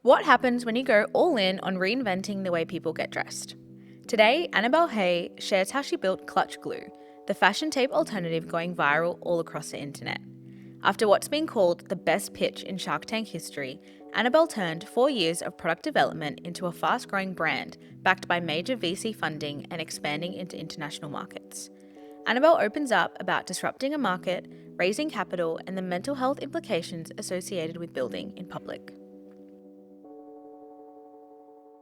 What happens when you go all in on reinventing the way people get dressed? Today, Annabel Hay shares how she built Clutch Glue, the fashion tape alternative going viral all across the internet. After what's been called the best pitch in Shark Tank history, Annabel turned 4 years of product development into a fast-growing brand backed by major VC funding and expanding into international markets. Annabel opens up about disrupting a market, raising capital, and the mental health implications associated with building in public.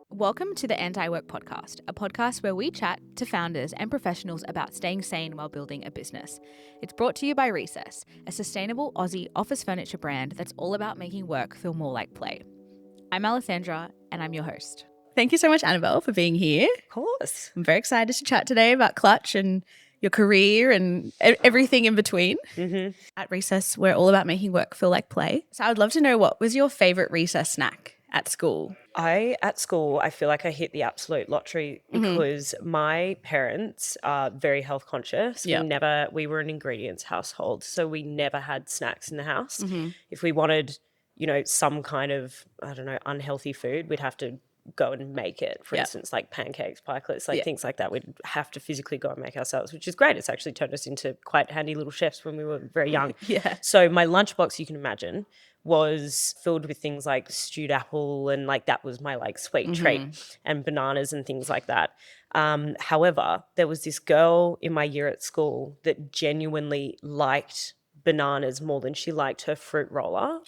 Welcome to the Anti-Work Podcast, a podcast where we chat to founders and professionals about staying sane while building a business. It's brought to you by Recess, a sustainable Aussie office furniture brand that's all about making work feel more like play. I'm Alessandra, and I'm your host. Thank you so much, Annabel, for being here. Of course. I'm very excited to chat today about Clutch and your career and everything in between. Mm-hmm. At Recess, we're all about making work feel like play. So I would love to know, what was your favourite recess snack at school? At school, I feel like I hit the absolute lottery because my parents are very health conscious. Yeah. We were an ingredients household, so we never had snacks in the house. Mm-hmm. If we wanted, some kind of, unhealthy food, we'd have to go and make it. For instance, like pancakes, pikelets, things like that. We'd have to physically go and make ourselves, which is great. It's actually turned us into quite handy little chefs when we were very young. Yeah. So my lunchbox, you can imagine, was filled with things like stewed apple, and that was my sweet treat, and bananas and things like that. However, there was this girl in my year at school that genuinely liked bananas more than she liked her fruit roller.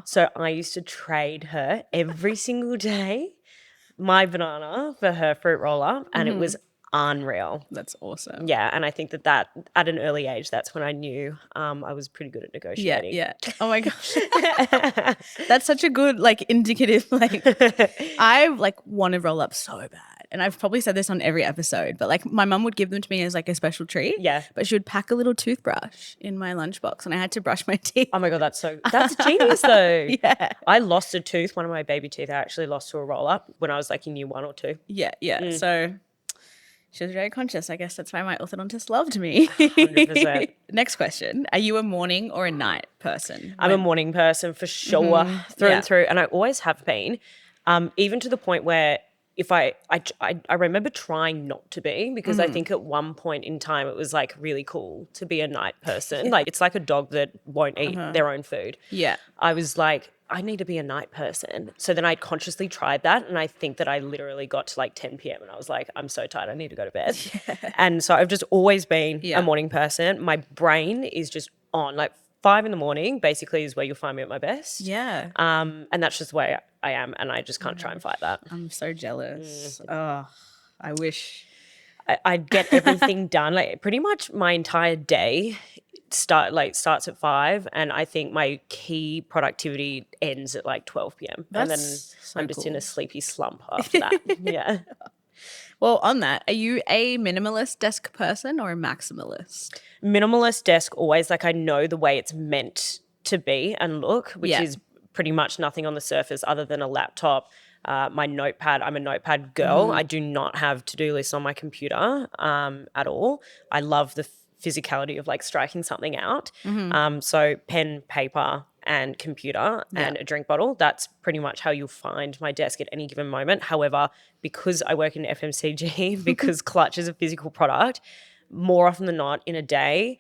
So I used to trade her every single day my banana for her fruit roller, and it was unreal. That's awesome. Yeah, and I think that at an early age, that's when I knew I was pretty good at negotiating. Yeah. Oh my gosh. That's such a good indicative. I want to roll up so bad. And I've probably said this on every episode, but my mum would give them to me as a special treat. Yeah. But she would pack a little toothbrush in my lunchbox and I had to brush my teeth. Oh my God, that's genius though. Yeah. I lost a tooth, one of my baby teeth I actually lost to a roll up when I was in year 1 or 2. Yeah. So she was very conscious. I guess that's why my orthodontist loved me. 100%. Next question. Are you a morning or a night person? I'm a morning person for sure, through and through. And I always have been, even to the point where if I remember trying not to be, because I think at one point in time it was really cool to be a night person. It's like a dog that won't eat their own food. Yeah. I was I need to be a night person. So then I consciously tried that, and I think that I literally got to 10 p.m. and I was I'm so tired, I need to go to bed. Yeah. And so I've just always been a morning person. My brain is just on. 5 in the morning basically is where you'll find me at my best. Yeah. And that's just the way I am, and I just can't try and fight that. I'm so jealous. Oh, I wish. I'd get everything done. Pretty much my entire day starts at 5, and I think my key productivity ends at 12 p.m. That's and then so I'm just cool. in a sleepy slump after that. Yeah. Well, on that, are you a minimalist desk person or a maximalist? Minimalist desk, always. I know the way it's meant to be and look, which is pretty much nothing on the surface other than a laptop. My notepad, I'm a notepad girl. I do not have to-do lists on my computer at all. I love the physicality of striking something out. So pen, paper, and computer and a drink bottle, that's pretty much how you'll find my desk at any given moment. However, because I work in FMCG, because Clutch is a physical product, more often than not in a day,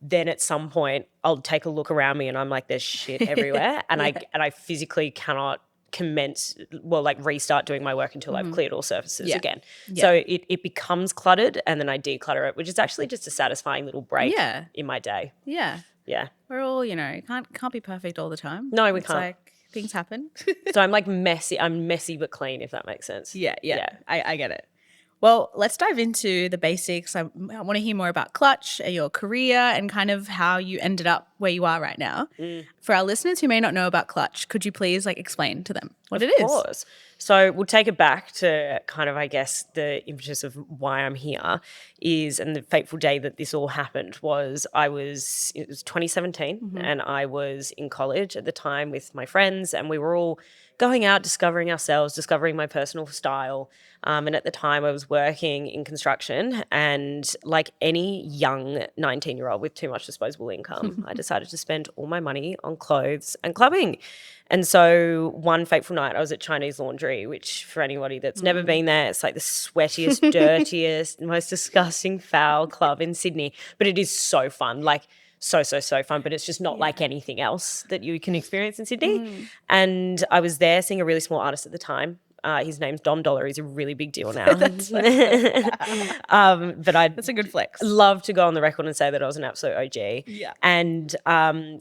then at some point I'll take a look around me and I'm there's shit everywhere, and I physically cannot restart doing my work until I've cleared all surfaces again. Yeah. So it becomes cluttered, and then I declutter it, which is actually just a satisfying little break in my day. Yeah. Yeah. We're all, can't be perfect all the time. No, we can't. Things happen. So I'm messy. I'm messy but clean, if that makes sense. Yeah. I get it. Well, let's dive into the basics. I want to hear more about Clutch, your career, and kind of how you ended up where you are right now. For our listeners who may not know about Clutch, could you please explain to them what it is? Of course. So we'll take it back to kind of, I guess, the impetus of why I'm here is, and the fateful day that this all happened was it was 2017 and I was in college at the time with my friends, and we were all going out, discovering ourselves, discovering my personal style. And at the time I was working in construction, and like any young 19-year-old with too much disposable income, I decided to spend all my money on clothes and clubbing. And so one fateful night I was at Chinese Laundry, which for anybody that's never been there, it's like the sweatiest, dirtiest, most disgusting, foul club in Sydney. But it is so fun, like so fun, but it's just not like anything else that you can experience in Sydney. And I was there seeing a really small artist at the time. His name's Dom Dollar. He's a really big deal now. That's But a good flex. Love to go on the record and say that I was an absolute OG. Yeah. And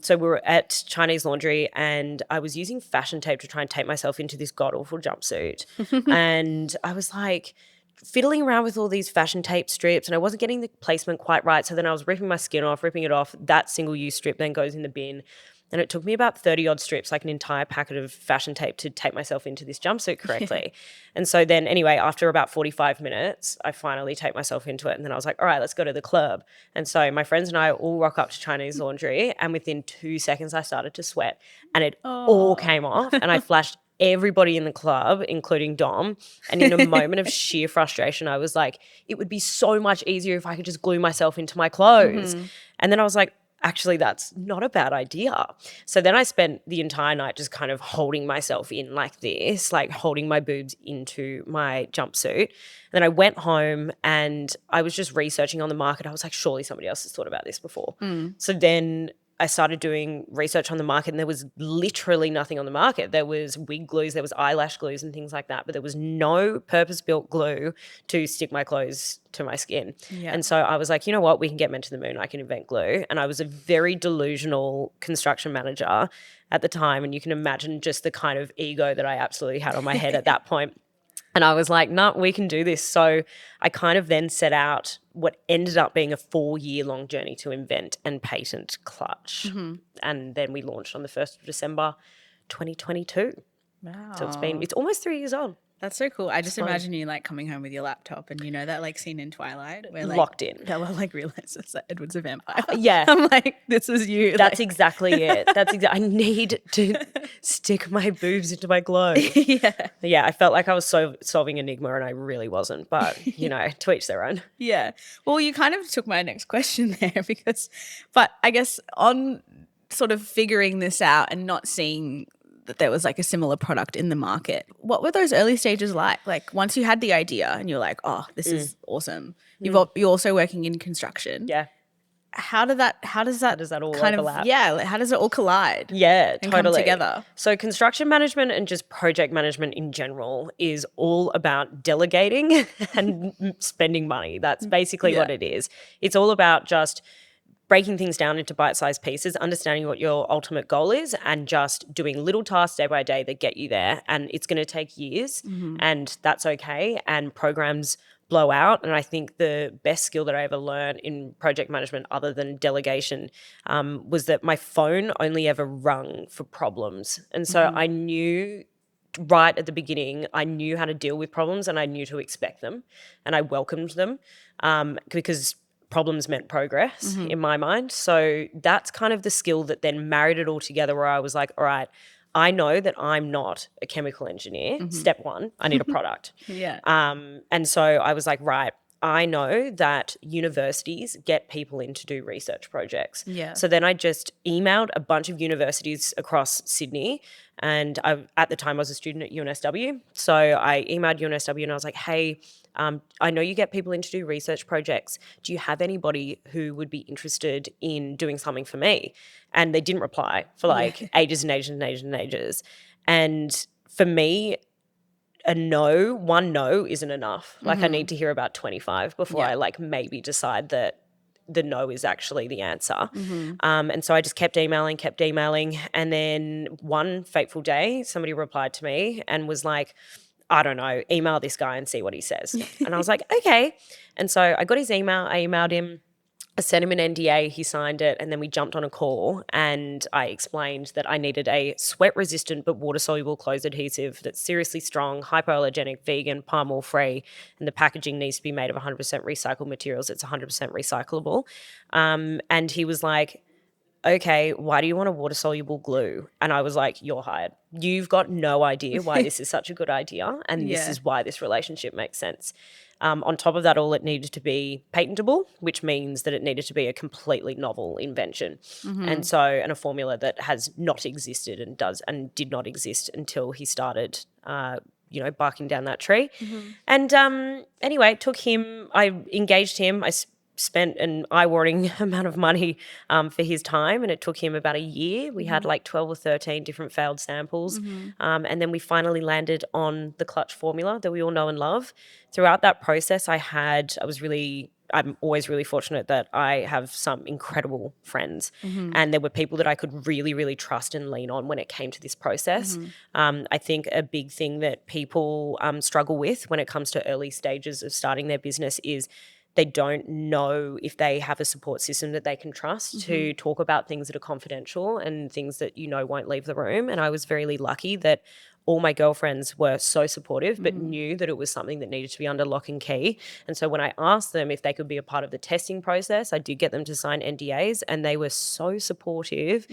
so we were at Chinese Laundry, and I was using fashion tape to try and tape myself into this god-awful jumpsuit. And I was like fiddling around with all these fashion tape strips, and I wasn't getting the placement quite right. So then I was ripping my skin off, ripping it off. That single-use strip then goes in the bin. And it took me about 30-odd strips, like an entire packet of fashion tape, to tape myself into this jumpsuit correctly. And so then anyway, after about 45 minutes, I finally taped myself into it. And then I was like, all right, let's go to the club. And so my friends and I all rock up to Chinese Laundry, and within 2 seconds I started to sweat, and it all came off, and I flashed everybody in the club, including Dom. And in a moment of sheer frustration, I was like, it would be so much easier if I could just glue myself into my clothes. And then I was like, actually, that's not a bad idea. So then I spent the entire night just kind of holding myself in like this, like holding my boobs into my jumpsuit. And then I went home and I was just researching on the market. I was like, surely somebody else has thought about this before. So then I started doing research on the market, and there was literally nothing on the market. There was wig glues, there was eyelash glues and things like that, but there was no purpose-built glue to stick my clothes to my skin. Yeah. And so I was like, you know what, we can get men to the moon. I can invent glue. And I was a very delusional construction manager at the time, and you can imagine just the kind of ego that I absolutely had on my head at that point. And I was like, no, we can do this. So I kind of then set out what ended up being a 4-year-long journey to invent and patent Clutch. And then we launched on the 1st of December 2022. Wow. So it's almost 3 years old. That's so cool. I just imagine you like coming home with your laptop, and you know that like scene in Twilight where like Locked in. Bella like realizes that Edward's a vampire. Yeah. I'm like, this is you. That's exactly it. I need to stick my boobs into my clothes. Yeah, I felt like I was solving Enigma, and I really wasn't. But, you know, to each their own. Yeah. Well, you kind of took my next question there but I guess on sort of figuring this out and not seeing that there was like a similar product in the market, what were those early stages like? Like once you had the idea and you're like, oh, this is awesome. You're also working in construction. Yeah. How does that all kind overlap? How does it all collide? Yeah, and totally. come together? So construction management and just project management in general is all about delegating and spending money. That's basically what it is. It's all about just breaking things down into bite-sized pieces, understanding what your ultimate goal is, and just doing little tasks day by day that get you there. And it's going to take years, and that's okay. And programs blow out. And I think the best skill that I ever learned in project management, other than delegation, was that my phone only ever rung for problems. And so I knew right at the beginning, I knew how to deal with problems, and I knew to expect them, and I welcomed them because problems meant progress in my mind. So that's kind of the skill that then married it all together, where I was like, all right, I know that I'm not a chemical engineer. Step one, I need a product. And so I was like, right, I know that universities get people in to do research projects. So then I just emailed a bunch of universities across Sydney, and at the time I was a student at UNSW. So I emailed UNSW and I was like, hey, I know you get people in to do research projects. Do you have anybody who would be interested in doing something for me? And they didn't reply for like ages and ages and ages and ages. And for me, one no isn't enough. Like I need to hear about 25 before I like maybe decide that the no is actually the answer. And so I just kept emailing. And then one fateful day, somebody replied to me and was like, I don't know, email this guy and see what he says. And I was like, okay. And so I got his email. I emailed him. I sent him an NDA, he signed it, and then we jumped on a call, and I explained that I needed a sweat-resistant but water-soluble clothes adhesive that's seriously strong, hypoallergenic, vegan, palm oil-free, and the packaging needs to be made of 100% recycled materials. It's 100% recyclable. And he was like, okay, why do you want a water soluble glue? And I was like, you're hired. You've got no idea why this is such a good idea. And this is why this relationship makes sense. On top of that, all it needed to be patentable, which means that it needed to be a completely novel invention. And a formula that has not existed and did not exist until he started, barking down that tree. And anyway, I engaged him. I spent an eye-watering amount of money for his time, and it took him about a year. We had like 12 or 13 different failed samples, and then we finally landed on the clutch formula that we all know and love. Throughout that process, I'm always really fortunate that I have some incredible friends, and there were people that I could really, really trust and lean on when it came to this process. I think a big thing that people struggle with when it comes to early stages of starting their business is they don't know if they have a support system that they can trust to talk about things that are confidential and things that won't leave the room. And I was very lucky that all my girlfriends were so supportive, but knew that it was something that needed to be under lock and key. And so when I asked them if they could be a part of the testing process, I did get them to sign NDAs, and they were so supportive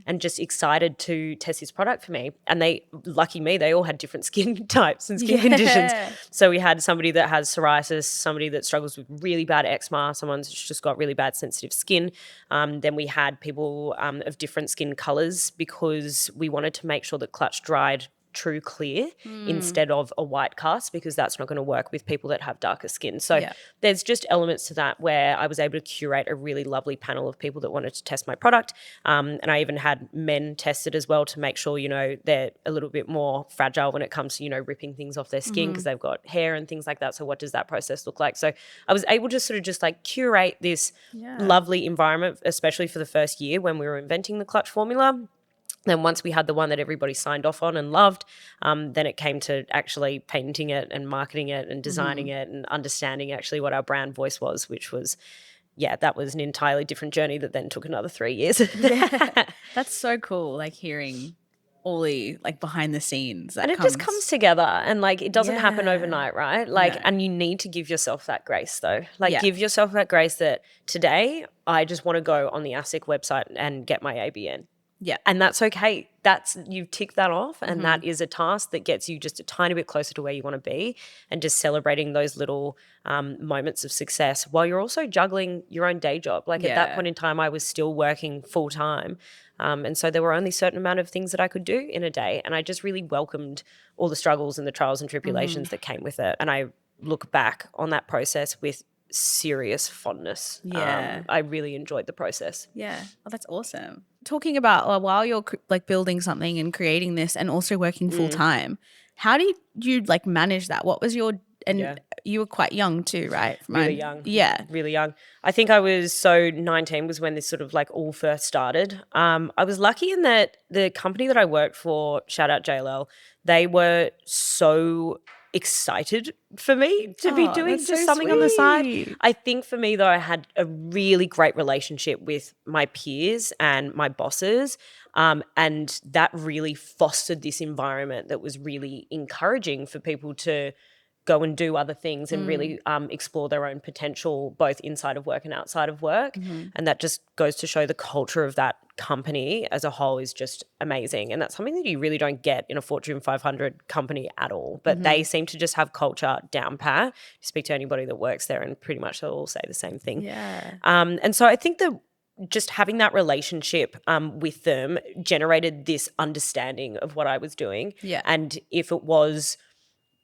and just excited to test this product for me. And lucky me, they all had different skin types and skin conditions. So we had somebody that has psoriasis, somebody that struggles with really bad eczema, someone's just got really bad sensitive skin. Then we had people of different skin colors, because we wanted to make sure that Clutch dried true clear instead of a white cast, because that's not going to work with people that have darker skin. So there's just elements to that where I was able to curate a really lovely panel of people that wanted to test my product. And I even had men test it as well to make sure, they're a little bit more fragile when it comes to, ripping things off their skin because they've got hair and things like that. So what does that process look like? So I was able to sort of just like curate this lovely environment, especially for the first year when we were inventing the Clutch formula. Then once we had the one that everybody signed off on and loved, then it came to actually patenting it and marketing it and designing it and understanding actually what our brand voice was, which was, that was an entirely different journey that then took another 3 years. That's so cool, like hearing all the like behind the scenes. And it just comes together, and like it doesn't happen overnight, right? Like, and you need to give yourself that grace though. Like give yourself that grace that today I just want to go on the ASIC website and get my ABN. Yeah. And that's okay. You've ticked that off, and that is a task that gets you just a tiny bit closer to where you want to be, and just celebrating those little moments of success while you're also juggling your own day job. Like at that point in time, I was still working full time. And so there were only a certain amount of things that I could do in a day. And I just really welcomed all the struggles and the trials and tribulations that came with it. And I look back on that process with serious fondness. I really enjoyed the process. Yeah. Oh, that's awesome. Talking about while you're like building something and creating this and also working full time, how did you like manage that? What was you were quite young too, right? Really young. Yeah. Really young. I think 19 was when this sort of like all first started. I was lucky in that the company that I worked for, shout out JLL, they were so excited for me to be doing just something on the side. I think for me though, I had a really great relationship with my peers and my bosses, and that really fostered this environment that was really encouraging for people to go and do other things and really explore their own potential both inside of work and outside of work. And that just goes to show the culture of that company as a whole is just amazing. And that's something that you really don't get in a Fortune 500 company at all. But they seem to just have culture down pat. You speak to anybody that works there and pretty much they'll all say the same thing. Yeah. And so I think that just having that relationship with them generated this understanding of what I was doing. Yeah. And if it was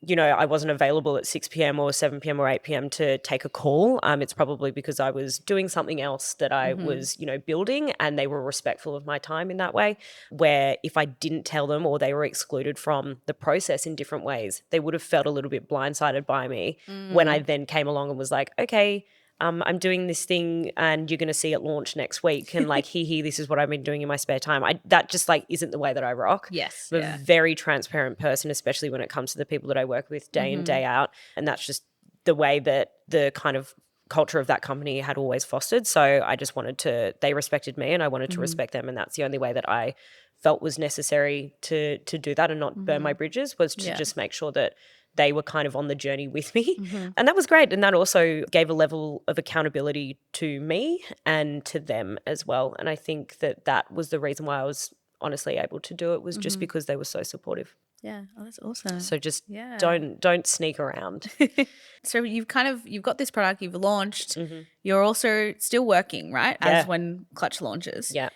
I wasn't available at 6 p.m. or 7 p.m. or 8 p.m. to take a call. It's probably because I was doing something else that I was, building, and they were respectful of my time in that way, where if I didn't tell them or they were excluded from the process in different ways, they would have felt a little bit blindsided by me when I then came along and was like, okay, I'm doing this thing and you're going to see it launch next week, and like, this is what I've been doing in my spare time. That just like isn't the way that I rock. Yes. I'm a very transparent person, especially when it comes to the people that I work with day in, day out. And that's just the way that the kind of culture of that company had always fostered. So I just they respected me and I wanted to respect them. And that's the only way that I felt was necessary to do that and not burn my bridges, was to just make sure that they were kind of on the journey with me. And that was great. And that also gave a level of accountability to me and to them as well. And I think that that was the reason why I was honestly able to do it, was just because they were so supportive. Yeah. Oh, that's awesome. So just don't sneak around. So you've got this product, you've launched. You're also still working, right? As when Clutch launches. Yeah.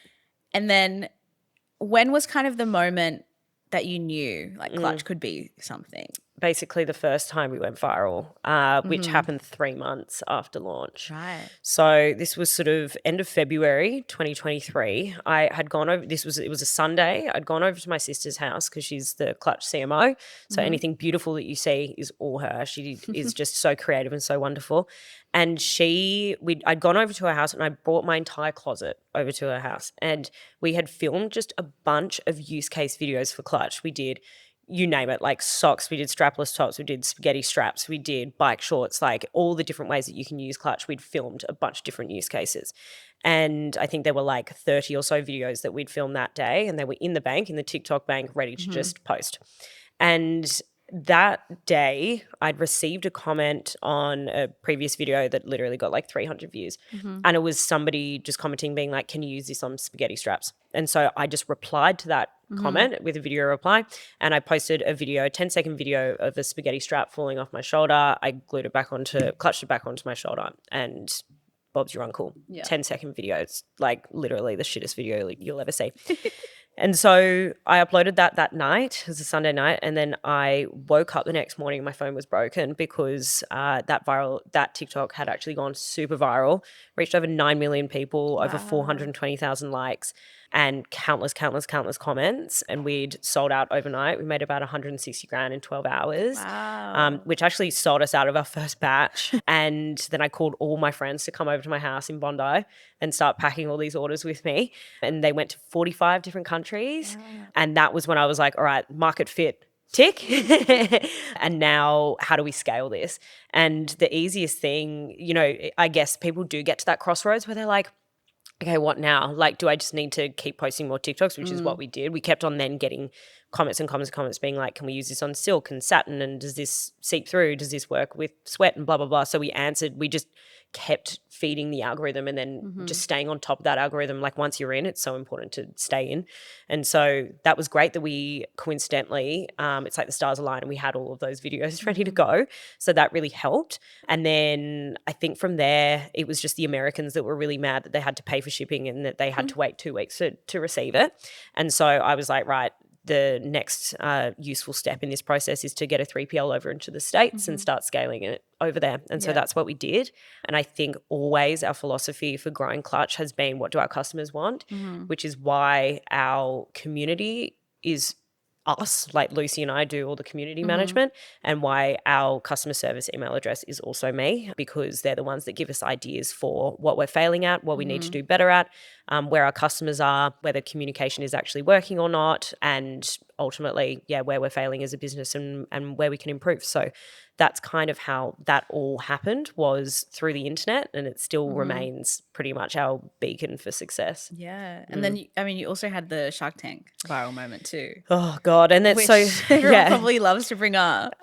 And then when was kind of the moment that you knew like Clutch could be something? Basically the first time we went viral, which happened 3 months after launch. Right. So this was sort of end of February 2023. I had gone over, it was a Sunday. I'd gone over to my sister's house because she's the Clutch CMO. So anything beautiful that you see is all her. She is just so creative and so wonderful. And I'd gone over to her house and I brought my entire closet over to her house. And we had filmed just a bunch of use case videos for Clutch. We did, you name it, like socks, we did strapless tops, we did spaghetti straps, we did bike shorts, like all the different ways that you can use Clutch. We'd filmed a bunch of different use cases. And I think there were like 30 or so videos that we'd filmed that day, and they were in the bank, in the TikTok bank, ready to just post. And that day I'd received a comment on a previous video that literally got like 300 views. And it was somebody just commenting being like, can you use this on spaghetti straps? And so I just replied to that comment with a video reply, and I posted a 10-second video of a spaghetti strap falling off my shoulder. I clutched it back onto my shoulder, and Bob's your uncle. 10-second video. It's like literally the shittest video you'll ever see. And so I uploaded that night. It was a Sunday night. And then I woke up the next morning, my phone was broken because that TikTok had actually gone super viral, reached over 9 million people, over 420,000 likes, and countless comments. And we'd sold out overnight. We made about 160 grand in 12 hours, which actually sold us out of our first batch. And then I called all my friends to come over to my house in Bondi and start packing all these orders with me. And they went to 45 different countries. And that was when I was like, all right, market fit, tick. And now how do we scale this? And the easiest thing, I guess people do get to that crossroads where they're like, okay, what now? Like, do I just need to keep posting more TikToks, which is what we did. We kept on then getting comments being like, can we use this on silk and satin? And does this seep through? Does this work with sweat and blah, blah, blah? So we just kept feeding the algorithm and then just staying on top of that algorithm. Like once you're in, it's so important to stay in. And so that was great that we coincidentally, it's like the stars aligned and we had all of those videos ready to go. So that really helped. And then I think from there, it was just the Americans that were really mad that they had to pay for shipping and that they had to wait 2 weeks to receive it. And so I was like, right, the next useful step in this process is to get a 3PL over into the States and start scaling it over there. And so that's what we did. And I think always our philosophy for growing Clutch has been, what do our customers want? Which is why our community is us, like Lucy and I do all the community management, and why our customer service email address is also me, because they're the ones that give us ideas for what we're failing at, what we need to do better at, where our customers are, whether communication is actually working or not, and ultimately, where we're failing as a business and where we can improve. So that's kind of how that all happened, was through the internet, and it still remains pretty much our beacon for success. Yeah. And then, you also had the Shark Tank viral moment too. Oh, God. And that's so everyone probably loves to bring up.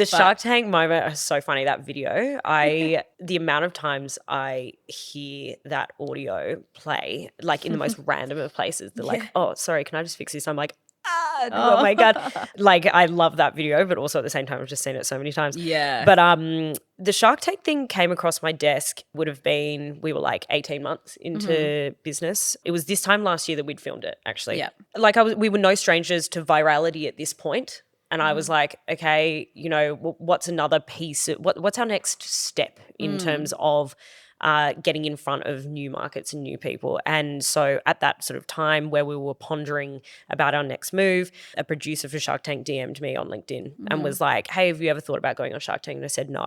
Shark Tank moment is so funny, that video. The amount of times I hear that audio play, like in the most random of places, they're like, oh, sorry, can I just fix this? I'm like, oh my God. Like, I love that video, but also at the same time, I've just seen it so many times. Yeah. But the Shark Tank thing came across my desk, we were like 18 months into business. It was this time last year that we'd filmed it, actually. Yeah. Like, we were no strangers to virality at this point. And I was like, okay, what's another piece? What's our next step in terms of getting in front of new markets and new people? And so at that sort of time where we were pondering about our next move, a producer for Shark Tank DM'd me on LinkedIn and was like, hey, have you ever thought about going on Shark Tank? And I said, no.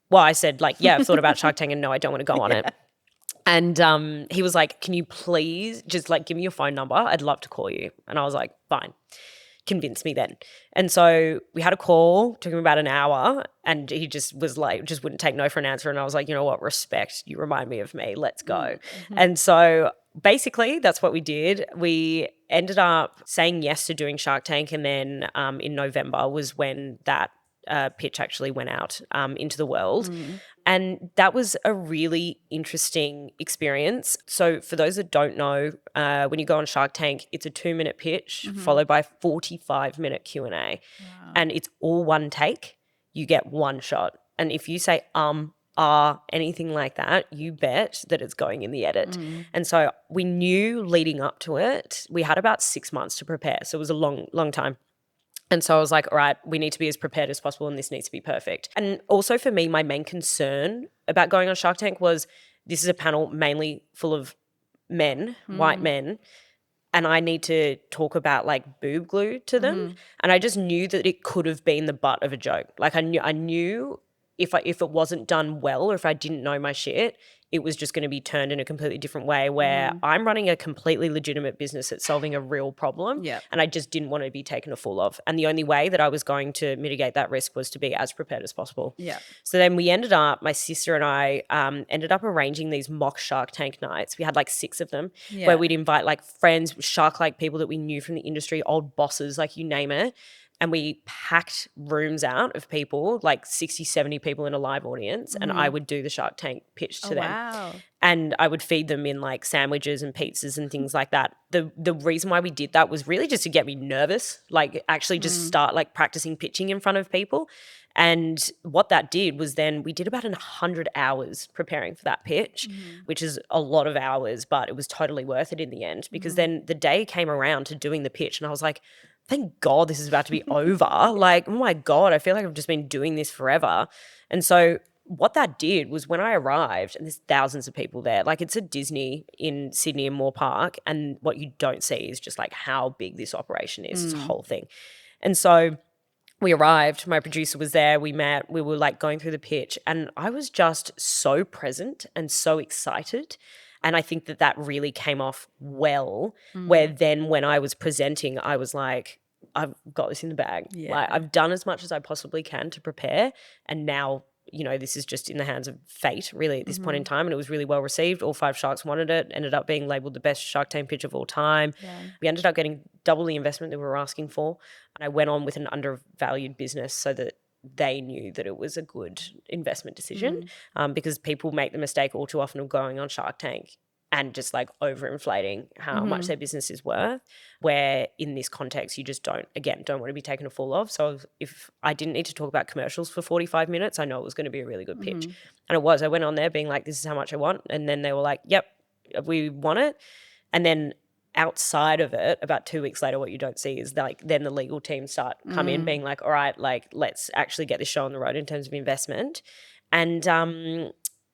Well, I said, like, yeah, I've thought about Shark Tank and no, I don't want to go on it. And he was like, can you please just like give me your phone number? I'd love to call you. And I was like, fine. Convinced me then. And so we had a call, took him about an hour, and he just was like, wouldn't take no for an answer. And I was like, you know what, respect, you remind me of me, let's go. And so basically, that's what we did. We ended up saying yes to doing Shark Tank, and then in November was when that pitch actually went out into the world. And that was a really interesting experience. So for those that don't know, when you go on Shark Tank, it's a 2-minute pitch followed by a 45-minute Q&A. Wow. And it's all one take. You get one shot. And if you say anything like that, you bet that it's going in the edit. And so we knew leading up to it, we had about 6 months to prepare. So it was a long time. And so I was like, all right, we need to be as prepared as possible and this needs to be perfect. And also for me, my main concern about going on Shark Tank was this is a panel mainly full of men, white men, and I need to talk about like boob glue to them. And I just knew that it could have been the butt of a joke. Like I knew if it wasn't done well or if I didn't know my shit, it was just going to be turned in a completely different way where I'm running a completely legitimate business that's solving a real problem. Yep. And I just didn't want to be taken a fool of. And the only way that I was going to mitigate that risk was to be as prepared as possible. Yeah. So then my sister and I ended up arranging these mock Shark Tank nights. We had like 6 of them where we'd invite like friends, shark-like people that we knew from the industry, old bosses, like you name it. And we packed rooms out of people, like 60, 70 people in a live audience. And I would do the Shark Tank pitch to them. Wow. And I would feed them in like sandwiches and pizzas and things like that. The reason why we did that was really just to get me nervous, like actually just start like practicing pitching in front of people. And what that did was then we did about 100 hours preparing for that pitch, which is a lot of hours, but it was totally worth it in the end because then the day came around to doing the pitch and I was like, thank God this is about to be over. Like, oh my God, I feel like I've just been doing this forever. And so what that did was when I arrived, and there's thousands of people there, like it's a Disney in Sydney and Moore Park, and what you don't see is just like how big this operation is, this whole thing. And so we arrived, my producer was there, we met, we were like going through the pitch, and I was just so present and so excited. And I think that really came off well, where then when I was presenting, I was like, I've got this in the bag. Yeah. Like I've done as much as I possibly can to prepare. And now, this is just in the hands of fate, really, at this point in time. And it was really well received. All 5 sharks wanted it, ended up being labeled the best Shark Tank pitch of all time. Yeah. We ended up getting double the investment that we were asking for. And I went on with an undervalued business so that they knew that it was a good investment decision because people make the mistake all too often of going on Shark Tank and just like overinflating how much their business is worth, where in this context you just don't want to be taken a fool of. So if I didn't need to talk about commercials for 45 minutes, I know it was going to be a really good pitch. And it was. I went on there being like, this is how much I want. And then they were like, yep, we want it. And then outside of it, about 2 weeks later, what you don't see is like then the legal team come in being like, all right, like let's actually get this show on the road in terms of investment. And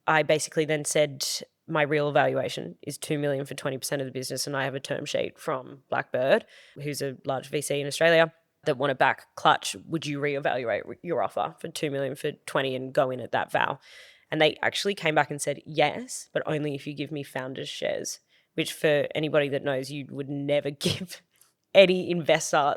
I basically then said my real evaluation is $2 million for 20% of the business, and I have a term sheet from Blackbird, who's a large VC in Australia, that want to back Clutch. Would you reevaluate your offer for $2 million for 20 and go in at that val? And they actually came back and said yes, but only if you give me founders shares, which for anybody that knows, you would never give any investor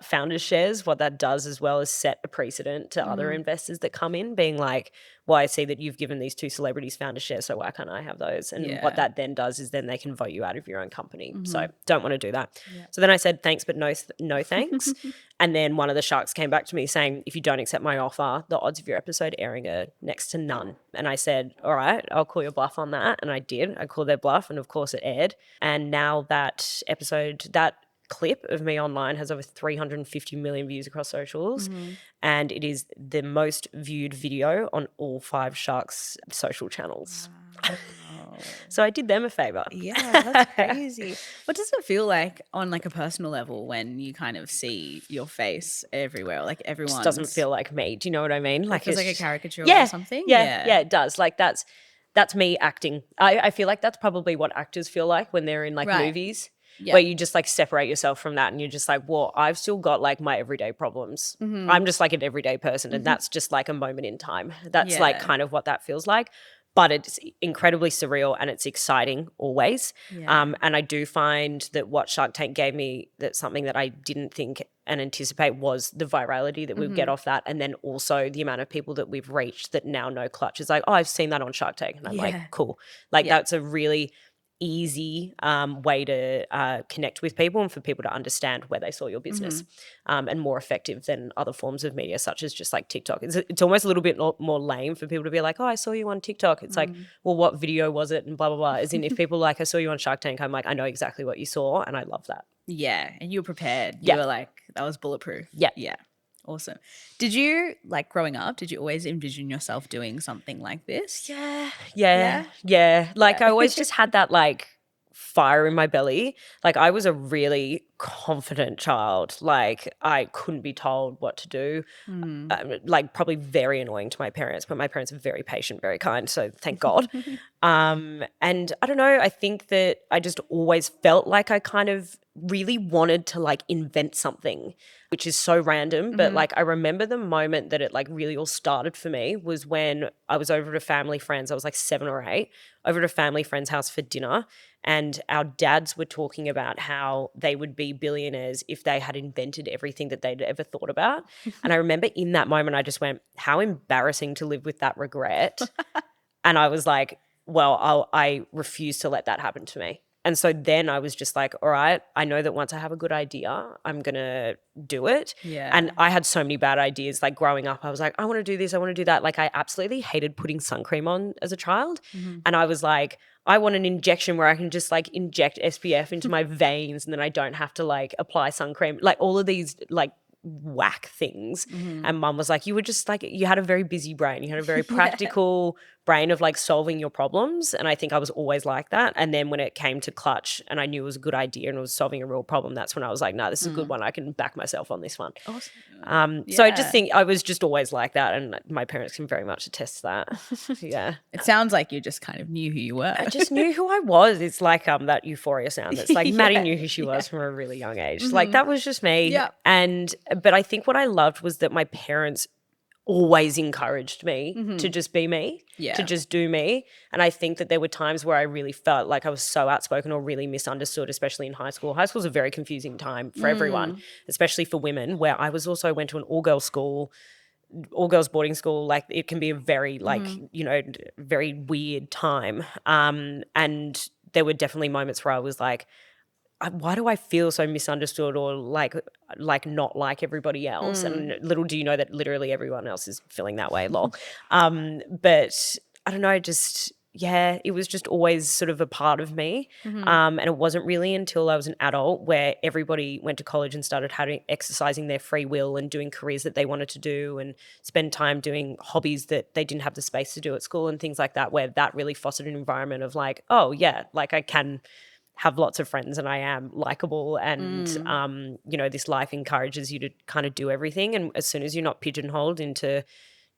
founders shares. What that does as well is set a precedent to other investors that come in being like, well, I see that you've given these 2 celebrities founder shares, so why can't I have those? And what that then does is then they can vote you out of your own company. So don't want to do that. Yeah. So then I said, thanks, but no thanks. And then one of the sharks came back to me saying, if you don't accept my offer, the odds of your episode airing are next to none. And I said, all right, I'll call your bluff on that. And I did. I called their bluff, and of course it aired. And now that episode, that clip of me online has over 350 million views across socials, and it is the most viewed video on all 5 sharks social channels. Wow. So I did them a favor. Yeah, that's crazy. What does it feel like on like a personal level when you kind of see your face everywhere, like everyone? It doesn't feel like me. Do you know what I mean? Like it's like a caricature or something. Yeah, it does. Like that's me acting. I feel like that's probably what actors feel like when they're in like movies. Yeah. Where you just like separate yourself from that and you're just like, well, I've still got like my everyday problems. I'm just like an everyday person, and that's just like a moment in time. That's like kind of what that feels like. But it's incredibly surreal and it's exciting always. Yeah. And I do find that what Shark Tank gave me, that's something that I didn't think and anticipate, was the virality that we would get off that, and then also the amount of people that we've reached that now know Clutch is like, oh, I've seen that on Shark Tank. And I'm like, cool. Like that's a really easy way to connect with people and for people to understand where they saw your business, and more effective than other forms of media such as just like TikTok. It's almost a little bit more lame for people to be like, oh, I saw you on TikTok. It's like, well, what video was it, and blah blah blah. As in, if people like, I saw you on Shark Tank, I'm like, I know exactly what you saw, and I love that. Yeah, and you were prepared. Yeah. You were like, that was bulletproof. Yeah. Yeah. Awesome. Did you, like growing up, did you always envision yourself doing something like this? Yeah. Like I always just had that like fire in my belly. Like I was a really confident child. Like I couldn't be told what to do. Like probably very annoying to my parents, but my parents are very patient, very kind. So thank God. And I don't know, I think that I just always felt like I kind of really wanted to like invent something, which is so random. But like I remember the moment that it like really all started for me was when I was over at a family friend's. I was like 7 or 8, over at a family friend's house for dinner. And our dads were talking about how they would be billionaires if they had invented everything that they'd ever thought about. And I remember in that moment, I just went, how embarrassing to live with that regret. And I was like, well, I refuse to let that happen to me. And so then I was just like, all right, I know that once I have a good idea, I'm going to do it. Yeah. And I had so many bad ideas. Like growing up, I was like, I want to do this, I want to do that. Like I absolutely hated putting sun cream on as a child. And I was like, I want an injection where I can just like inject SPF into my veins and then I don't have to like apply sun cream. Like all of these like whack things. And mum was like, you were just like, you had a very busy brain. You had a very practical brain of like solving your problems. And I think I was always like that. And then when it came to Clutch and I knew it was a good idea and it was solving a real problem, that's when I was like, no, this is a good one. I can back myself on this one. Awesome. So I just think I was just always like that. And my parents can very much attest to that. Yeah. It sounds like you just kind of knew who you were. I just knew who I was. It's like that Euphoria sound. It's like Maddie knew who she was from a really young age. Like that was just me. Yeah. But I think what I loved was that my parents always encouraged me to just be me, to just do me. And I think that there were times where I really felt like I was so outspoken or really misunderstood, especially in high school. High school is a very confusing time for everyone, especially for women, where I was also went to an all-girls school, all-girls boarding school. Like it can be a very like, you know, very weird time. And there were definitely moments where I was like, why do I feel so misunderstood or like not like everybody else? And little do you know that literally everyone else is feeling that way, lol. But I don't know, just it was just always sort of a part of me. And it wasn't really until I was an adult where everybody went to college and started exercising their free will and doing careers that they wanted to do and spend time doing hobbies that they didn't have the space to do at school and things like that, where that really fostered an environment of like, oh yeah, like I can have lots of friends and I am likable and, you know, this life encourages you to kind of do everything. And as soon as you're not pigeonholed into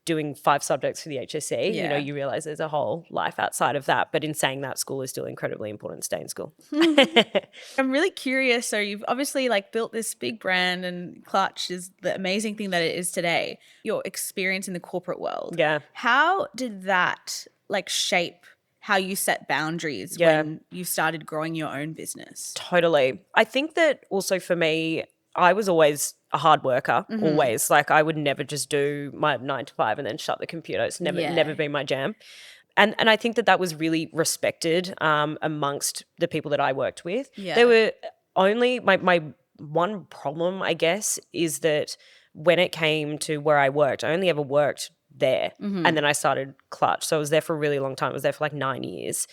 doing 5 subjects for the HSC, you know, you realize there's a whole life outside of that. But in saying that, school is still incredibly important. Stay in school. I'm really curious. So you've obviously like built this big brand and Clutch is the amazing thing that it is today. Your experience in the corporate world. Yeah. How did that like shape how you set boundaries when you started growing your own business? Totally. I think that also for me, I was always a hard worker, always. Like I would never just do my 9 to 5 and then shut the computer. It's never been my jam. And I think that was really respected amongst the people that I worked with. Yeah. There were only my one problem, I guess, is that when it came to where I worked, I only ever worked there. And then I started Clutch. So I was there for a really long time. I was there for like 9 years.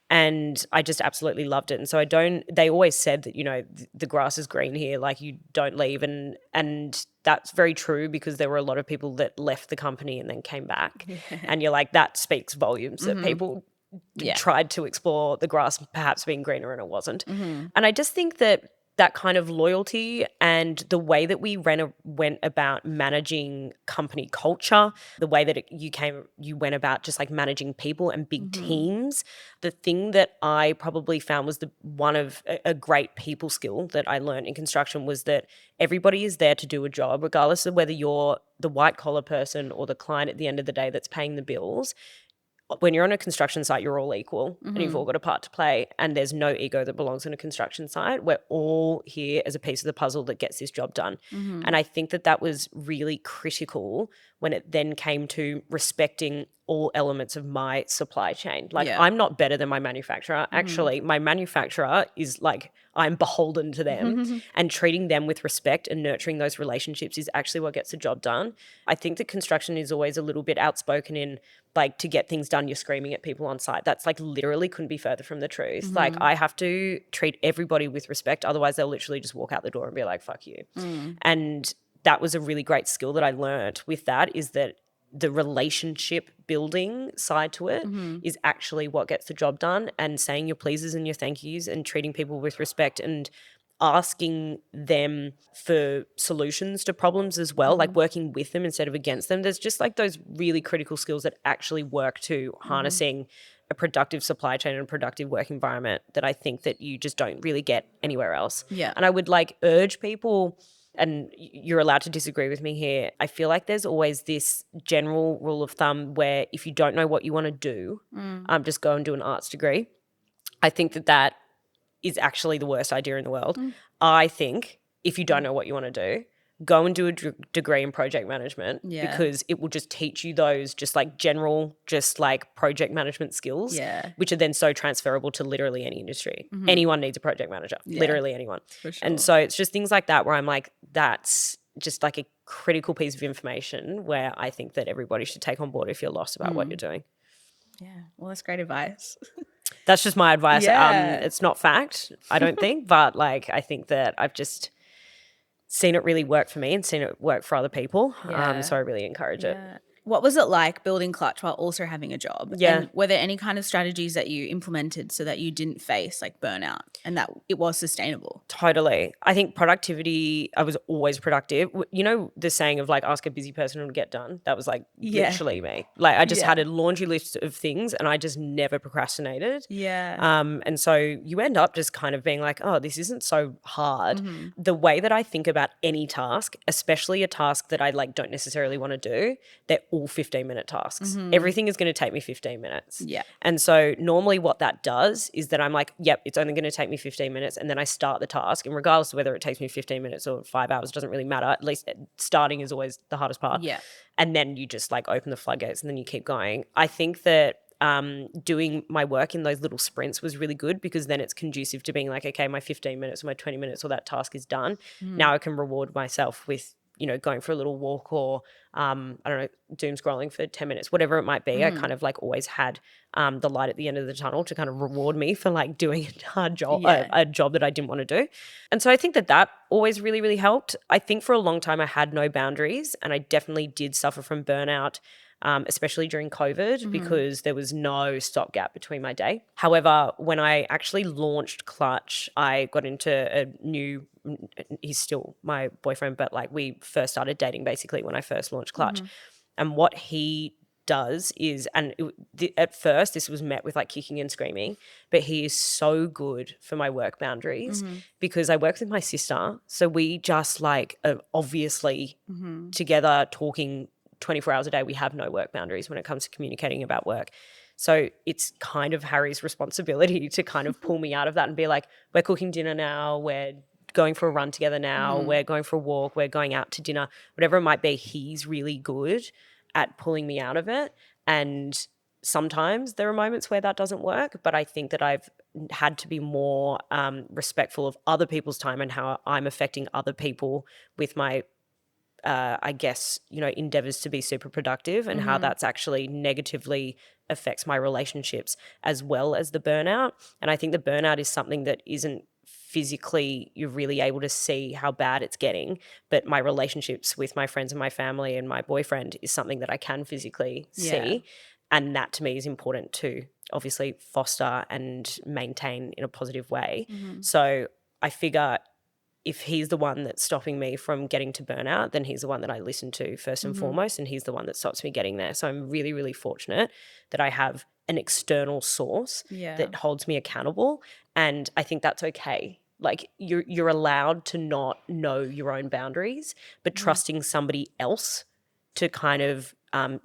And I just absolutely loved it. And so they always said that, you know, the grass is green here, like you don't leave. And that's very true because there were a lot of people that left the company and then came back. And you're like, that speaks volumes that people tried to explore the grass perhaps being greener and it wasn't. And I just think that kind of loyalty and the way that we went about managing company culture, the way that you went about just like managing people and big teams. The thing that I probably found was one of a great people skill that I learned in construction was that everybody is there to do a job, regardless of whether you're the white collar person or the client at the end of the day that's paying the bills. When you're on a construction site, you're all equal and you've all got a part to play and there's no ego that belongs on a construction site. We're all here as a piece of the puzzle that gets this job done. And I think that was really critical when it then came to respecting all elements of my supply chain. Like I'm not better than my manufacturer. Actually, my manufacturer is like, I'm beholden to them, and treating them with respect and nurturing those relationships is actually what gets the job done. I think that construction is always a little bit outspoken in like, to get things done, you're screaming at people on site. That's like literally couldn't be further from the truth. Like I have to treat everybody with respect. Otherwise they'll literally just walk out the door and be like, fuck you. And that was a really great skill that I learned with that, is that the relationship building side to it is actually what gets the job done, and saying your pleases and your thank yous and treating people with respect and asking them for solutions to problems as well, like working with them instead of against them. There's just like those really critical skills that actually work to harnessing a productive supply chain and a productive work environment that I think that you just don't really get anywhere else. Yeah. And I would like urge people, and you're allowed to disagree with me here, I feel like there's always this general rule of thumb where if you don't know what you want to do, just go and do an arts degree. I think that that is actually the worst idea in the world. I think if you don't know what you want to do, go and do a degree in project management, because it will just teach you those just like general, just like project management skills, which are then so transferable to literally any industry. Anyone needs a project manager, literally anyone. For sure. And so it's just things like that where I'm like, that's just like a critical piece of information where I think that everybody should take on board if you're lost about what you're doing. Yeah, well, that's great advice. That's just my advice. Yeah. It's not fact, I don't think, but like I think that I've just seen it really work for me and seen it work for other people. Yeah. So I really encourage it. What was it like building Clutch while also having a job? Yeah. And were there any kind of strategies that you implemented so that you didn't face like burnout and that it was sustainable? Totally. I think productivity, I was always productive. You know the saying of like, ask a busy person and it'll get done? That was like literally me. Like I just had a laundry list of things and I just never procrastinated. Yeah. And so you end up just kind of being like, oh, this isn't so hard. The way that I think about any task, especially a task that I like don't necessarily want to do, they're all 15-minute tasks. Everything is going to take me 15 minutes. Yeah. And so normally what that does is that I'm like, yep, it's only going to take me 15 minutes. And then I start the task. And regardless of whether it takes me 15 minutes or 5 hours, it doesn't really matter. At least starting is always the hardest part. Yeah. And then you just like open the floodgates and then you keep going. I think that doing my work in those little sprints was really good, because then it's conducive to being like, okay, my 15 minutes or my 20 minutes or that task is done. Now I can reward myself with, you know, going for a little walk or, I don't know, doom scrolling for 10 minutes, whatever it might be. I kind of like always had the light at the end of the tunnel to kind of reward me for like doing a hard job, a job that I didn't want to do. And so I think that that always really, really helped. I think for a long time I had no boundaries, and I definitely did suffer from burnout, especially during COVID, because there was no stopgap between my day. However, when I actually launched Clutch, I got into a new, he's still my boyfriend, but like we first started dating basically when I first launched Clutch. And what he does is, and at first this was met with like kicking and screaming, but he is so good for my work boundaries, because I work with my sister. So we just like are obviously together talking 24 hours a day. We have no work boundaries when it comes to communicating about work. So it's kind of Harry's responsibility to kind of pull me out of that and be like, we're cooking dinner now, we're going for a run together now, we're going for a walk, we're going out to dinner, whatever it might be. He's really good at pulling me out of it. And sometimes there are moments where that doesn't work, but I think that I've had to be more respectful of other people's time and how I'm affecting other people with my I guess, you know, endeavors to be super productive, and how that's actually negatively affects my relationships as well as the burnout. And I think the burnout is something that isn't physically, you're really able to see how bad it's getting, but my relationships with my friends and my family and my boyfriend is something that I can physically see. And that to me is important to obviously foster and maintain in a positive way. So I figure if he's the one that's stopping me from getting to burnout, then he's the one that I listen to first and foremost, and he's the one that stops me getting there. So I'm really, really fortunate that I have an external source that holds me accountable, and I think that's okay. Like you're allowed to not know your own boundaries, but trusting somebody else to kind of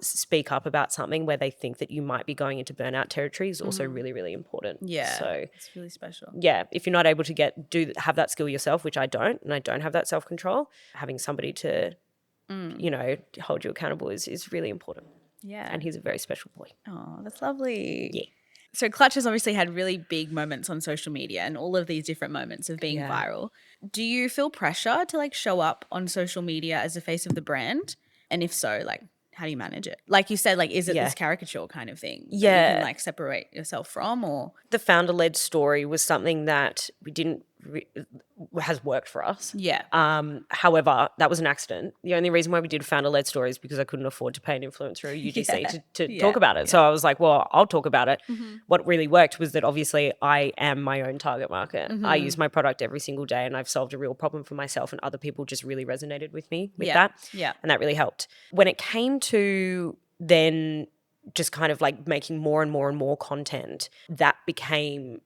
speak up about something where they think that you might be going into burnout territory is also really, really important. Yeah, so it's really special. Yeah, if you're not able to have that skill yourself, which I don't, and I don't have that self-control, having somebody to, you know, hold you accountable is really important. Yeah. And he's a very special boy. Oh, that's lovely. Yeah. So Clutch has obviously had really big moments on social media and all of these different moments of being viral. Do you feel pressure to like show up on social media as the face of the brand? And if so, like how do you manage it? Like you said, like is it this caricature kind of thing that you can like separate yourself from? Or the founder-led story was something that we didn't has worked for us. Yeah. However, that was an accident. The only reason why we did a founder-led story is because I couldn't afford to pay an influencer or UGC to talk about it. So I was like, well, I'll talk about it. What really worked was that obviously I am my own target market. I use my product every single day and I've solved a real problem for myself, and other people just really resonated with me with that. Yeah. And that really helped. When it came to then just kind of like making more and more and more content, that became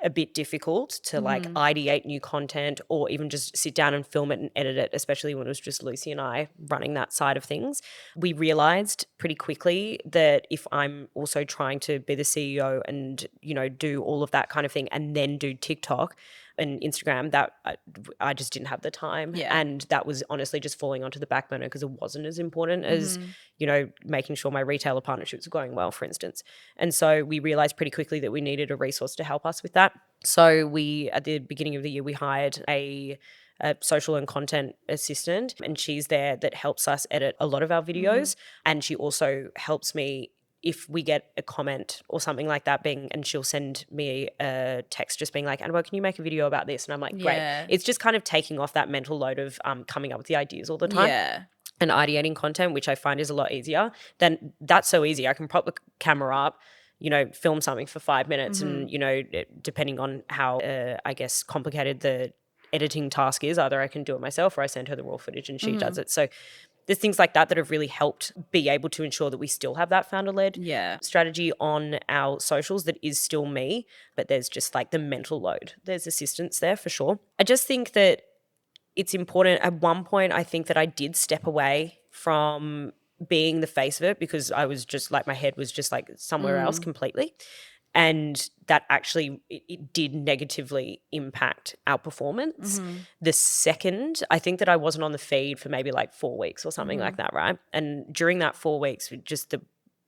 a bit difficult to like ideate new content or even just sit down and film it and edit it, especially when it was just Lucy and I running that side of things. We realized pretty quickly that if I'm also trying to be the CEO and, you know, do all of that kind of thing and then do TikTok and Instagram, that I just didn't have the time. And that was honestly just falling onto the back burner because it wasn't as important as, you know, making sure my retailer partnerships were going well, for instance. And so we realized pretty quickly that we needed a resource to help us with that. So we, at the beginning of the year, we hired a social and content assistant, and she's there that helps us edit a lot of our videos. And she also helps me if we get a comment or something like that and she'll send me a text just being like, Annabelle, can you make a video about this? And I'm like, great. It's just kind of taking off that mental load of coming up with the ideas all the time. And ideating content, which I find is a lot easier. Then that's so easy. I can prop the camera up, you know, film something for 5 minutes and, you know, depending on how, I guess, complicated the editing task is, either I can do it myself or I send her the raw footage and she does it. So there's things like that that have really helped be able to ensure that we still have that founder-led strategy on our socials that is still me, but there's just like the mental load. There's assistance there for sure. I just think that it's important. At one point, I think that I did step away from being the face of it because I was just like, my head was just like somewhere else completely. And that actually, it did negatively impact our performance. The second, I think that I wasn't on the feed for maybe like 4 weeks or something like that, right? And during that 4 weeks, just the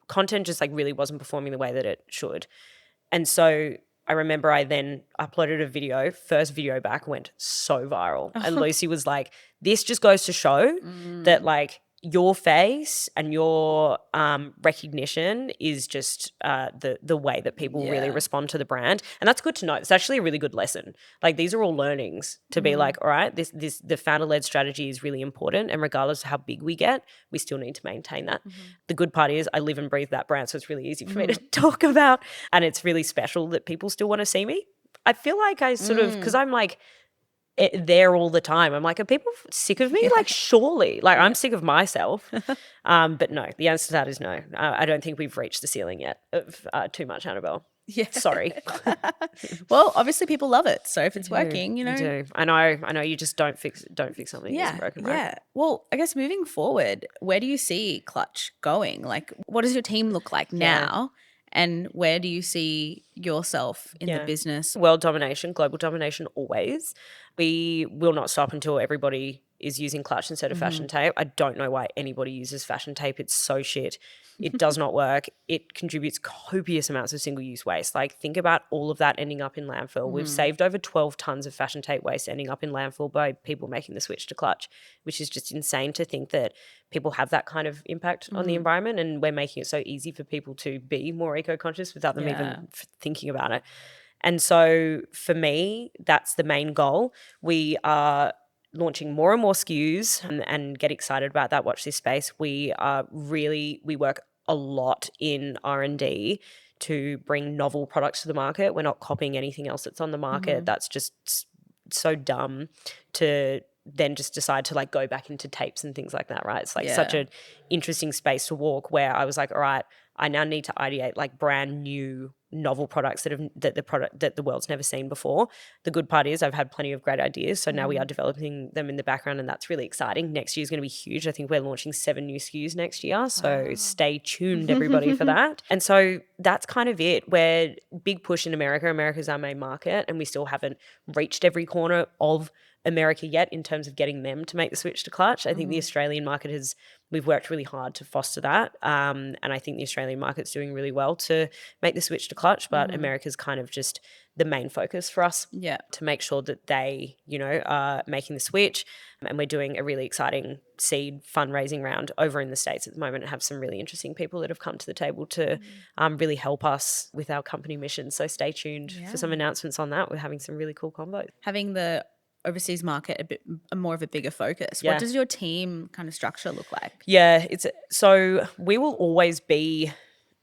content just like really wasn't performing the way that it should. And so I remember I then uploaded a video, first video back went so viral. And Lucy was like, this just goes to show that like your face and your recognition is just the way that people really respond to the brand. And that's good to know. It's actually a really good lesson. Like these are all learnings to be like, all right, the founder-led strategy is really important. And regardless of how big we get, we still need to maintain that. The good part is I live and breathe that brand. So it's really easy for me to talk about. And it's really special that people still want to see me. I feel like I sort of, because I'm like, there all the time. I'm like, are people sick of me? Like, surely. Like, I'm sick of myself. But no, the answer to that is no. I don't think we've reached the ceiling yet of too much Annabelle. Sorry. Well, obviously people love it. So if it's working, you know. You do. I know you just don't fix something that's broken, right? Yeah. Well, I guess moving forward, where do you see Clutch going? Like, what does your team look like now? And where do you see yourself in the business? World domination, global domination always. We will not stop until everybody is using Clutch instead of fashion tape. I don't know why anybody uses fashion tape. It's so shit. It does not work. It contributes copious amounts of single-use waste. Like, think about all of that ending up in landfill. We've saved over 12 tons of fashion tape waste ending up in landfill by people making the switch to Clutch, which is just insane to think that people have that kind of impact on the environment, and we're making it so easy for people to be more eco-conscious without them even thinking about it. And so for me, that's the main goal. We are launching more and more SKUs and get excited about that. Watch this space. We work a lot in R&D to bring novel products to the market. We're not copying anything else that's on the market. That's just so dumb to then just decide to like go back into tapes and things like that, right? It's like such an interesting space to walk where I was like, all right, I now need to ideate like brand new novel products that the world's never seen before. The good part is I've had plenty of great ideas. So now we are developing them in the background, and that's really exciting. Next year is going to be huge. I think we're launching 7 new SKUs next year. So stay tuned, everybody, for that. And so that's kind of it. We're big push in America. America's our main market, and we still haven't reached every corner of America yet in terms of getting them to make the switch to clutch. I think the Australian market we've worked really hard to foster that. And I think the Australian market's doing really well to make the switch to clutch, but America's kind of just the main focus for us to make sure that they, are making the switch. And we're doing a really exciting seed fundraising round over in the States at the moment and have some really interesting people that have come to the table to really help us with our company mission. So stay tuned for some announcements on that. We're having some really cool combos. Having the overseas market a bit more of a bigger focus. What does your team kind of structure look like? Yeah, so we will always be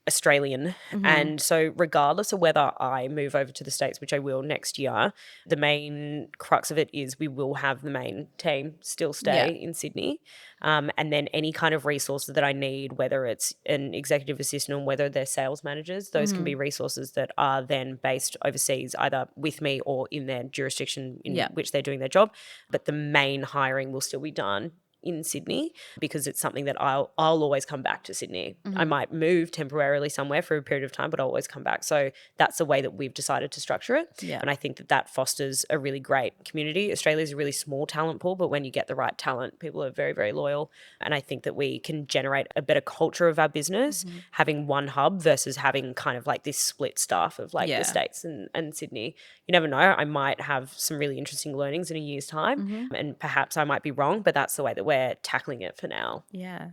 Australian. And so regardless of whether I move over to the States, which I will next year, the main crux of it is we will have the main team still stay in Sydney. And then any kind of resources that I need, whether it's an executive assistant or whether they're sales managers, those can be resources that are then based overseas, either with me or in their jurisdiction in which they're doing their job. But the main hiring will still be done in Sydney because it's something that I'll always come back to Sydney. I might move temporarily somewhere for a period of time, but I'll always come back. So that's the way that we've decided to structure it. Yeah. And I think that fosters a really great community. Australia is a really small talent pool, but when you get the right talent, people are very, very loyal. And I think that we can generate a better culture of our business having one hub versus having kind of like this split staff of like the States and Sydney. You never know. I might have some really interesting learnings in a year's time and perhaps I might be wrong, but that's the way that we're tackling it for now. Yeah.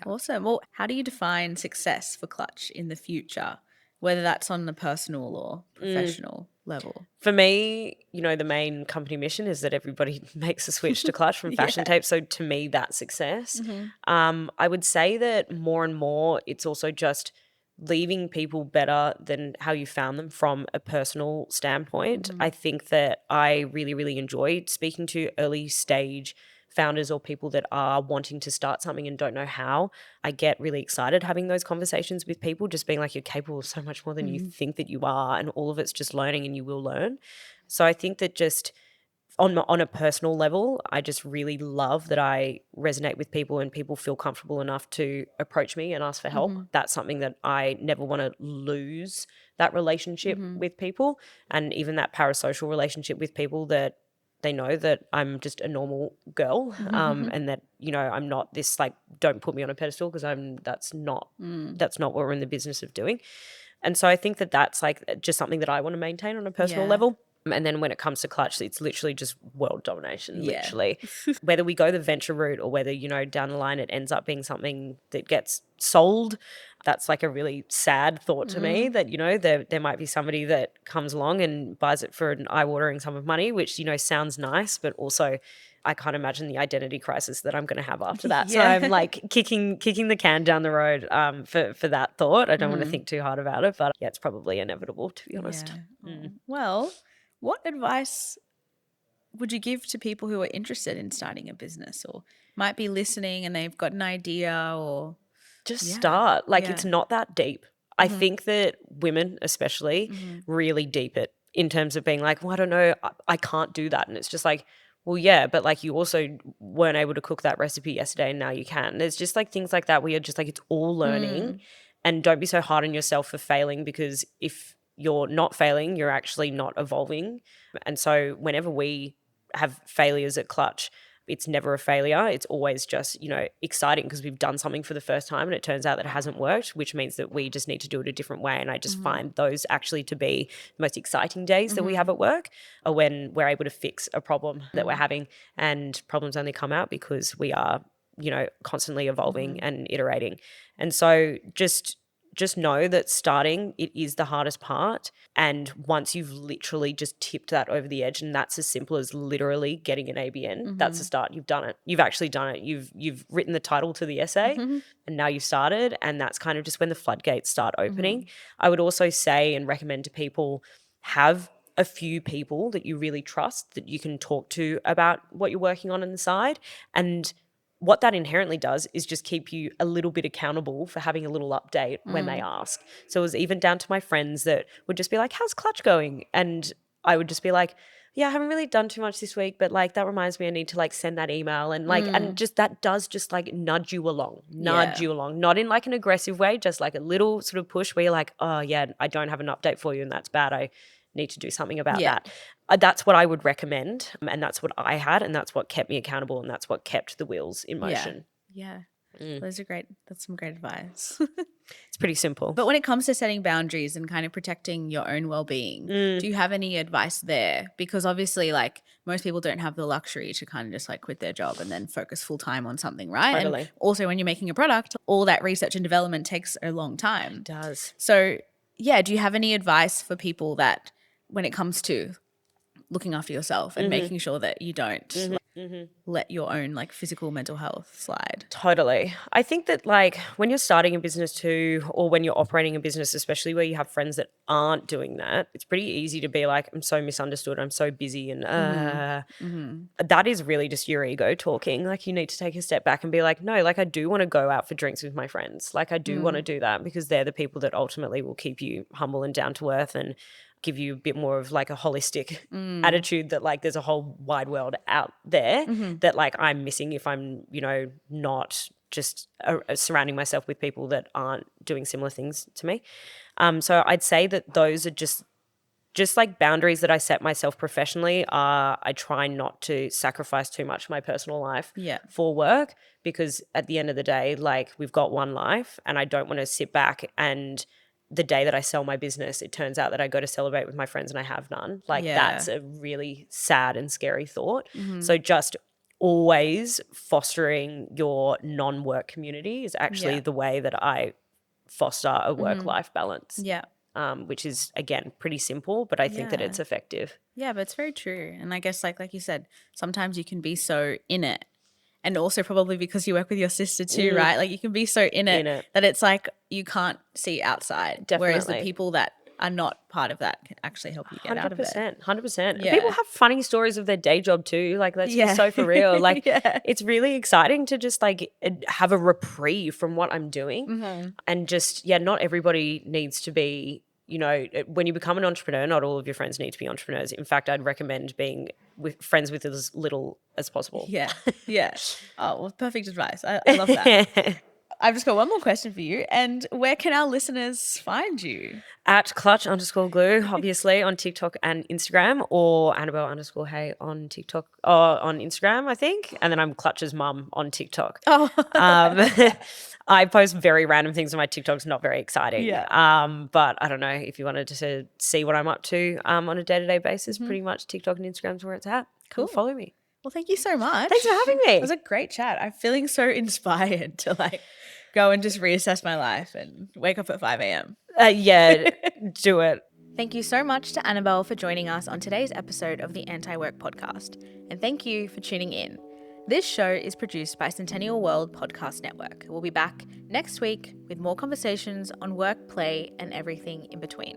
Awesome. Well, how do you define success for Clutch in the future, whether that's on the personal or professional level? For me, the main company mission is that everybody makes a switch to clutch from fashion tape. So to me, that's success. I would say that more and more it's also just leaving people better than how you found them from a personal standpoint. I think that I really, really enjoy speaking to early stage founders or people that are wanting to start something and don't know how. I get really excited having those conversations with people, just being like, you're capable of so much more than you think that you are, and all of it's just learning and you will learn. So I think that just on a personal level, I just really love that I resonate with people and people feel comfortable enough to approach me and ask for help. That's something that I never want to lose, that relationship with people, and even that parasocial relationship with people that they know that I'm just a normal girl, and that, I'm not this like, don't put me on a pedestal because that's not what we're in the business of doing. And so I think that that's like just something that I want to maintain on a personal level. And then when it comes to clutch, it's literally just world domination, literally. Whether we go the venture route or whether, down the line it ends up being something that gets sold, that's like a really sad thought to me that, there might be somebody that comes along and buys it for an eye-watering sum of money, which, sounds nice, but also I can't imagine the identity crisis that I'm going to have after that. So I'm like kicking the can down the road for that thought. I don't want to think too hard about it, but yeah, it's probably inevitable, to be honest. Well, what advice would you give to people who are interested in starting a business or might be listening and they've got an idea or just start? Like it's not that deep. I think that women especially really deep it in terms of being like, well, I don't know, I can't do that. And it's just like, well, yeah, but like you also weren't able to cook that recipe yesterday and now you can. There's just like things like that where you're just like, it's all learning. And don't be so hard on yourself for failing, because if you're not failing, you're actually not evolving. And so whenever we have failures at Clutch, it's never a failure. It's always just, exciting because we've done something for the first time and it turns out that it hasn't worked, which means that we just need to do it a different way. And I just find those actually to be the most exciting days that we have at work, are when we're able to fix a problem that we're having. And problems only come out because we are, constantly evolving and iterating. And so just know that starting, it is the hardest part. And once you've literally just tipped that over the edge, and that's as simple as literally getting an ABN, that's the start. You've done it. You've actually done it. You've written the title to the essay and now you've started, and that's kind of just when the floodgates start opening. I would also say and recommend to people, have a few people that you really trust that you can talk to about what you're working on the side. And what that inherently does is just keep you a little bit accountable for having a little update when they ask. So it was even down to my friends that would just be like, how's Clutch going? And I would just be like, yeah, I haven't really done too much this week, but like that reminds me I need to like send that email, and like and just that does just like nudge you along, not in like an aggressive way, just like a little sort of push where you're like, oh yeah, I don't have an update for you and that's bad. I need to do something about Yeah. that. That's what I would recommend, and that's what I had, and that's what kept me accountable, and that's what kept the wheels in motion. Yeah. Those are great. That's some great advice. It's pretty simple. But when it comes to setting boundaries and kind of protecting your own well-being, do you have any advice there? Because obviously, like, most people don't have the luxury to kind of just like quit their job and then focus full time on something, right? Totally. And also when you're making a product, all that research and development takes a long time. It does. So yeah, do you have any advice for people that when it comes to looking after yourself and making sure that you don't let your own like physical mental health slide? Totally. I think that like when you're starting a business too, or when you're operating a business, especially where you have friends that aren't doing that, it's pretty easy to be like, I'm so misunderstood, I'm so busy, and that is really just your ego talking. Like you need to take a step back and be like, no, like I do want to go out for drinks with my friends. Like I do want to do that because they're the people that ultimately will keep you humble and down to earth and give you a bit more of like a holistic attitude that like there's a whole wide world out there that like I'm missing if I'm, you know, not just surrounding myself with people that aren't doing similar things to me. So I'd say that those are just like boundaries that I set myself professionally. I try not to sacrifice too much of my personal life for work, because at the end of the day, like we've got one life, and I don't want to sit back and the day that I sell my business, it turns out that I go to celebrate with my friends and I have none. Like that's a really sad and scary thought. So just always fostering your non-work community is actually the way that I foster a work-life balance. Yeah. Which is, again, pretty simple, but I think that it's effective. Yeah, but it's very true. And I guess like you said, sometimes you can be so in it. And also probably because you work with your sister too, right? Like you can be so in it that it's like you can't see outside. Definitely. Whereas the people that are not part of that can actually help you get out of it. 100%. Yeah. People have funny stories of their day job too. Like that's just so for real. Like it's really exciting to just like have a reprieve from what I'm doing. And just, not everybody needs to be, you know, when you become an entrepreneur, not all of your friends need to be entrepreneurs. In fact, I'd recommend being with friends with as little as possible. Yeah. Oh, well, perfect advice. I love that. I've just got one more question for you. And where can our listeners find you? At clutch_glue, obviously, on TikTok and Instagram, or Annabel_Hay on TikTok or on Instagram, I think. And then I'm Clutch's mum on TikTok. Oh. I post very random things on my TikToks, not very exciting. Yeah. But I don't know, if you wanted to see what I'm up to on a day-to-day basis, pretty much TikTok and Instagram's where it's at. Cool. Come follow me. Well, thank you so much. Thanks for having me. It was a great chat. I'm feeling so inspired to like go and just reassess my life and wake up at 5 a.m. Do it. Thank you so much to Annabel for joining us on today's episode of the Anti-Work Podcast. And thank you for tuning in. This show is produced by Centennial World Podcast Network. We'll be back next week with more conversations on work, play, and everything in between.